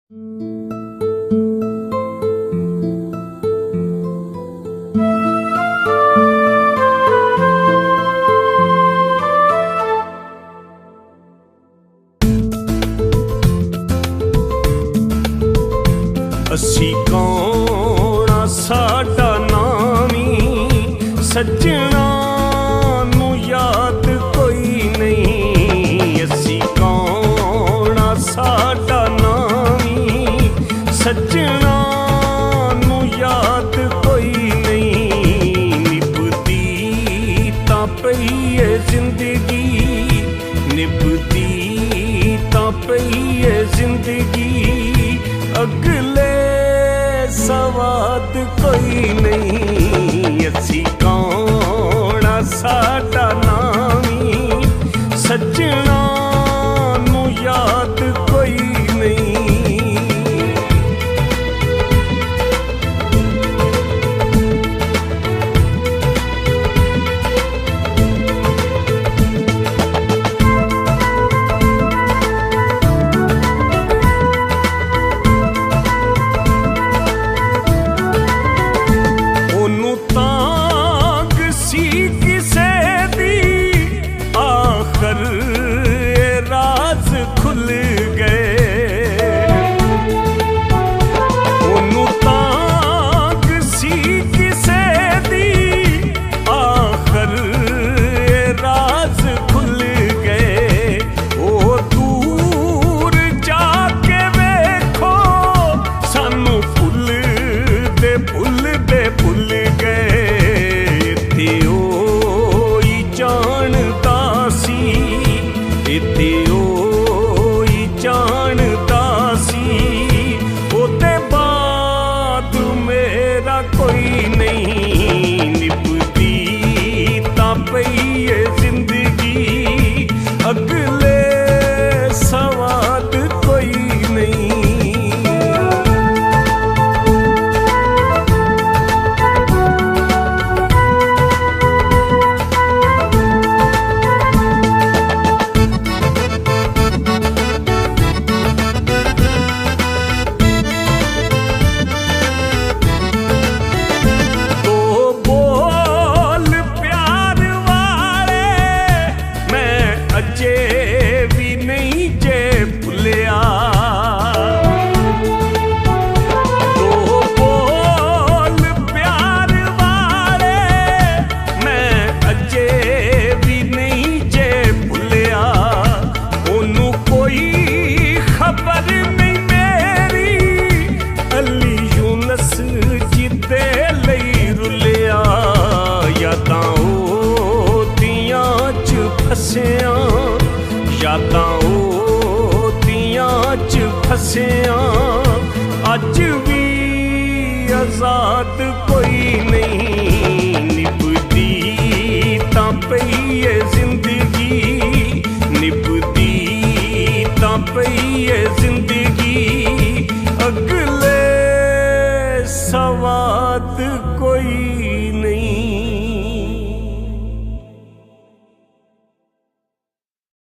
असी कौन आ साडा नामी सजना नू याद कोई नहीं। असी कौन आ साडा नामी सजना नू याद कोई नहीं। निभदी तां पई है जिंदगी, निभदी तां पई है जिंदगी, अगले सवाद कोई नहीं। असी कौन आ साडा नामी सजना नू याद कोई नहीं। अगले सवाद कोई नहीं। तो बोल प्यार वाले मैं अजे भी नहीं जे भुलिया। तो बोल प्यार वाले मैं अजे भी नहीं जे भुलिया। ओनू कोई खबर नहीं मेरी अली यूनस जिदे लई रुलिया। यादां ओदियां च फसिया, यादां ओदियां च फसिया, अज भी आजाद